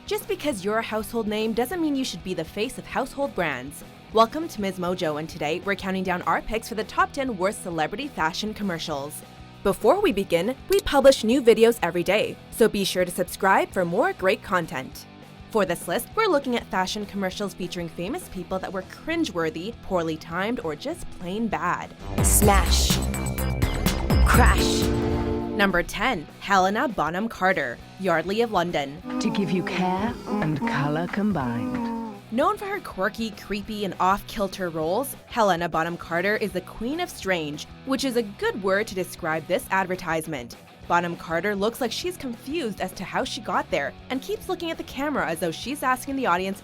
Just because you're a household name doesn't mean you should be the face of household brands. Welcome to MsMojo, and today we're counting down our picks for the top 10 worst celebrity fashion commercials. Before we begin, we publish new videos every day, so be sure to subscribe for more great content. For this list, we're looking at fashion commercials featuring famous people that were cringeworthy, poorly timed, or just plain bad. Smash. Crash. Number 10. Helena Bonham Carter, Yardley of London. To give you care and colour combined. Known for her quirky, creepy, and off-kilter roles, Helena Bonham Carter is the Queen of Strange, which is a good word to describe this advertisement. Bonham Carter looks like she's confused as to how she got there and keeps looking at the camera as though she's asking the audience.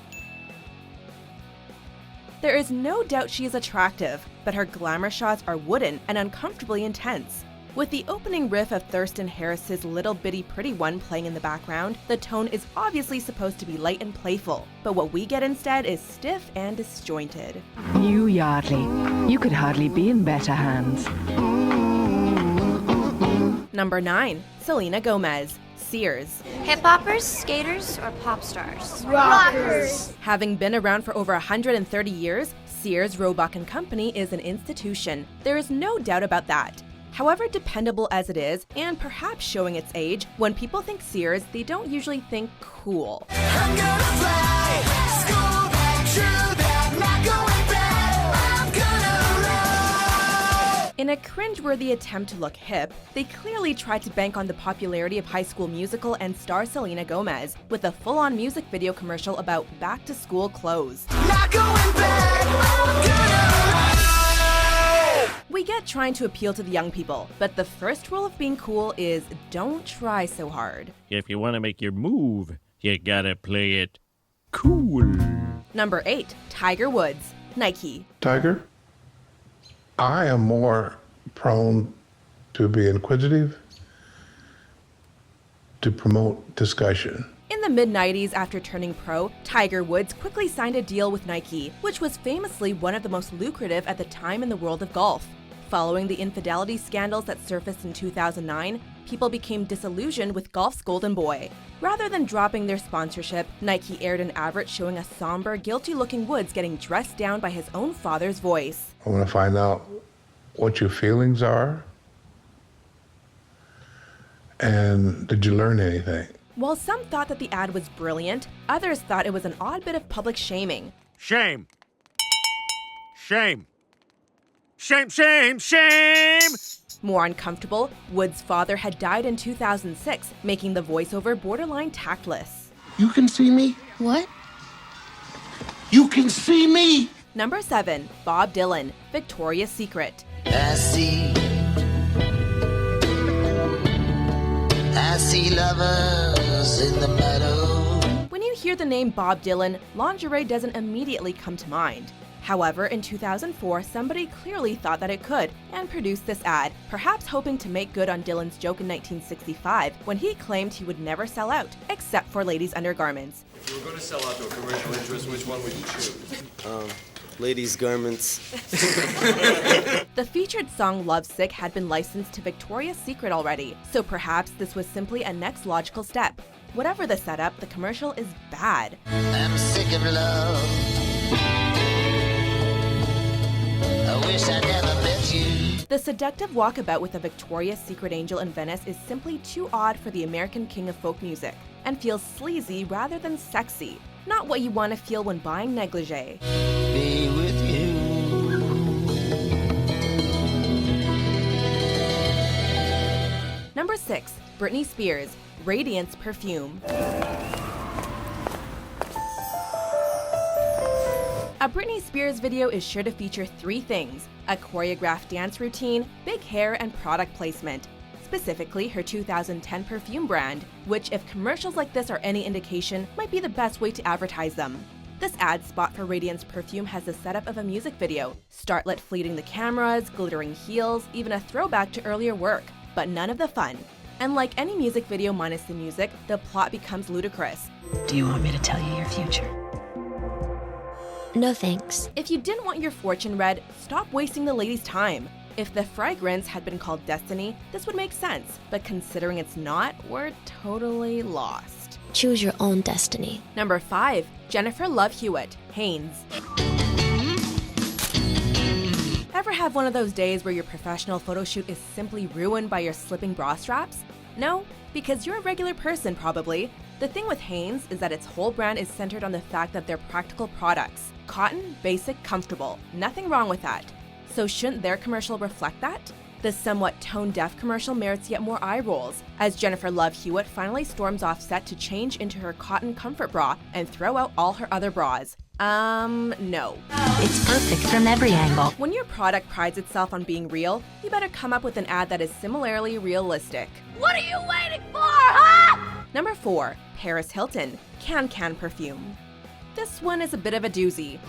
There is no doubt she is attractive, but her glamour shots are wooden and uncomfortably intense. With the opening riff of Thurston Harris's Little Bitty Pretty One playing in the background, the tone is obviously supposed to be light and playful, but what we get instead is stiff and disjointed. You, Yardley, you could hardly be in better hands. Number 9. Selena Gomez, Sears. Hip-hoppers, skaters, or pop stars? Rockers! Having been around for over 130 years, Sears, Roebuck & Company is an institution. There is no doubt about that. However dependable as it is, and perhaps showing its age, when people think Sears, they don't usually think cool. I'm gonna fly, school back, true that, not going back, I'm gonna run. In a cringeworthy attempt to look hip, they clearly tried to bank on the popularity of High School Musical and star Selena Gomez, with a full-on music video commercial about back-to-school clothes. Not going back, I'm gonna run. We get trying to appeal to the young people, but the first rule of being cool is don't try so hard. If you want to make your move, you gotta play it cool. Number 8. Tiger Woods, Nike. Tiger, I am more prone to be inquisitive, to promote discussion. In the mid-90s, after turning pro, Tiger Woods quickly signed a deal with Nike, which was famously one of the most lucrative at the time in the world of golf. Following the infidelity scandals that surfaced in 2009, people became disillusioned with golf's golden boy. Rather than dropping their sponsorship, Nike aired an advert showing a somber, guilty-looking Woods getting dressed down by his own father's voice. I want to find out what your feelings are, and did you learn anything? While some thought that the ad was brilliant, others thought it was an odd bit of public shaming. Shame. Shame. Shame, shame, shame! More uncomfortable, Woods' father had died in 2006, making the voiceover borderline tactless. You can see me? What? You can see me? Number 7. Bob Dylan, Victoria's Secret. I see lovers in the meadow. When you hear the name Bob Dylan, lingerie doesn't immediately come to mind. However, in 2004, somebody clearly thought that it could, and produced this ad, perhaps hoping to make good on Dylan's joke in 1965, when he claimed he would never sell out, except for ladies' undergarments. If you were going to sell out to a commercial interest, which one would you choose? Ladies' garments. The featured song Lovesick had been licensed to Victoria's Secret already, so perhaps this was simply a next logical step. Whatever the setup, the commercial is bad. I'm sick of love. I wish I never met you. The seductive walkabout with a Victoria's Secret angel in Venice is simply too odd for the American king of folk music, and feels sleazy rather than sexy. Not what you want to feel when buying negligee. Be with you. Number 6. Britney Spears, Radiance Perfume. A Britney Spears video is sure to feature 3 things: a choreographed dance routine, big hair, and product placement. Specifically, her 2010 perfume brand, which, if commercials like this are any indication, might be the best way to advertise them. This ad spot for Radiance Perfume has the setup of a music video: starlet fleeting the cameras, glittering heels, even a throwback to earlier work, but none of the fun. And like any music video minus the music, the plot becomes ludicrous. Do you want me to tell you your future? No thanks. If you didn't want your fortune read, stop wasting the lady's time. If the fragrance had been called Destiny, this would make sense, but considering it's not, we're totally lost. Choose your own destiny. Number 5. Jennifer Love Hewitt, Hanes. Ever have one of those days where your professional photo shoot is simply ruined by your slipping bra straps? No? Because you're a regular person, probably. The thing with Hanes is that its whole brand is centered on the fact that they're practical products. Cotton, basic, comfortable. Nothing wrong with that. So shouldn't their commercial reflect that? The somewhat tone-deaf commercial merits yet more eye rolls, as Jennifer Love Hewitt finally storms off set to change into her cotton comfort bra and throw out all her other bras. No. It's perfect from every angle. When your product prides itself on being real, you better come up with an ad that is similarly realistic. What are you waiting for, huh? Number 4. Paris Hilton, Can perfume. This one is a bit of a doozy.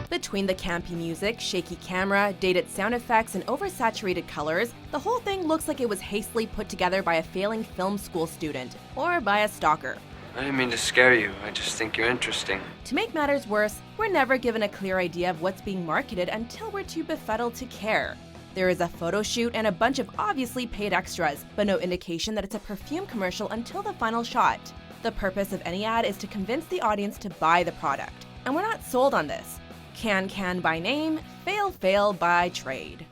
Between the campy music, shaky camera, dated sound effects, and oversaturated colors, the whole thing looks like it was hastily put together by a failing film school student, or by a stalker. I didn't mean to scare you. I just think you're interesting. To make matters worse, we're never given a clear idea of what's being marketed until we're too befuddled to care. There is a photo shoot and a bunch of obviously paid extras, but no indication that it's a perfume commercial until the final shot. The purpose of any ad is to convince the audience to buy the product, and we're not sold on this. Can by name, fail by trade.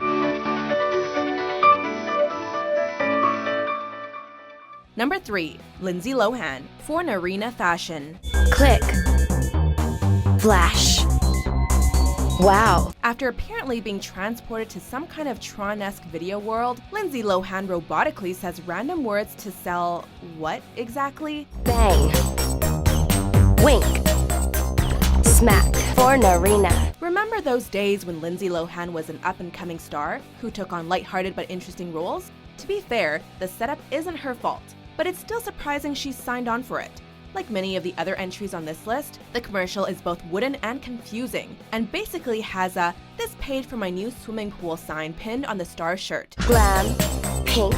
Number 3. Lindsay Lohan, Fornarina Fashion. Click. Flash. Wow. After apparently being transported to some kind of Tron-esque video world, Lindsay Lohan robotically says random words to sell what exactly? Bang. Wink. Smack. Fornarina. Remember those days when Lindsay Lohan was an up-and-coming star who took on lighthearted but interesting roles? To be fair, the setup isn't her fault, but it's still surprising she signed on for it. Like many of the other entries on this list, the commercial is both wooden and confusing, and basically has a "This paid for my new swimming pool" sign pinned on the star's shirt. Glam. Pink.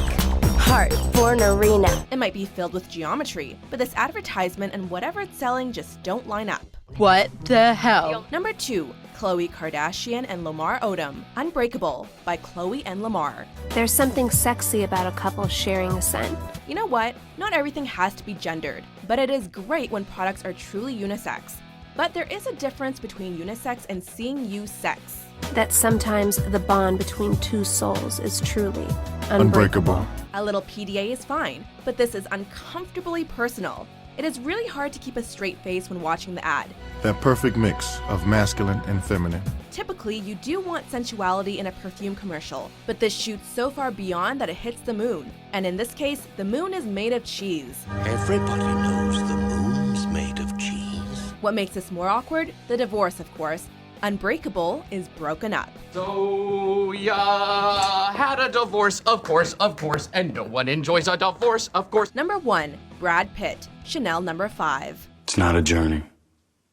Heart. Fornarina. It might be filled with geometry, but this advertisement and whatever it's selling just don't line up. What the hell? Number 2. Khloé Kardashian and Lamar Odom, Unbreakable, by Khloé and Lamar. There's something sexy about a couple sharing a scent. You know what? Not everything has to be gendered, but it is great when products are truly unisex. But there is a difference between unisex and seeing you sex. That sometimes the bond between two souls is truly unbreakable. A little PDA is fine, but this is uncomfortably personal. It is really hard to keep a straight face when watching the ad. That perfect mix of masculine and feminine. Typically, you do want sensuality in a perfume commercial, but this shoots so far beyond that it hits the moon. And in this case, the moon is made of cheese. Everybody knows the moon's made of cheese. What makes this more awkward? The divorce, of course. Unbreakable is broken up. So, ya had a divorce, of course, and no one enjoys a divorce, of course. Number 1. Brad Pitt, Chanel No. 5. It's not a journey.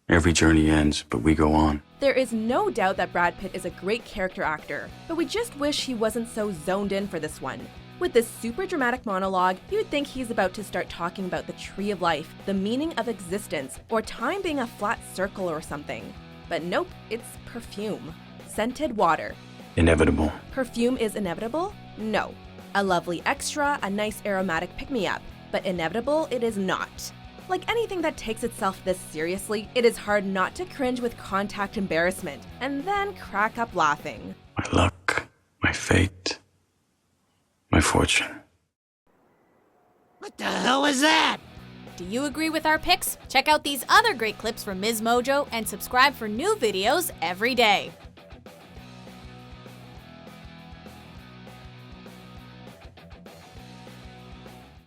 Every journey ends, but we go on. There is no doubt that Brad Pitt is a great character actor, but we just wish he wasn't so zoned in for this one. With this super dramatic monologue, you'd think he's about to start talking about the tree of life, the meaning of existence, or time being a flat circle or something. But nope, it's perfume. Scented water. Inevitable. Perfume is inevitable? No. A lovely extra, a nice aromatic pick-me-up, but inevitable it is not. Like anything that takes itself this seriously, it is hard not to cringe with contact embarrassment, and then crack up laughing. My luck, my fate, my fortune. What the hell is that? Do you agree with our picks? Check out these other great clips from MsMojo and subscribe for new videos every day.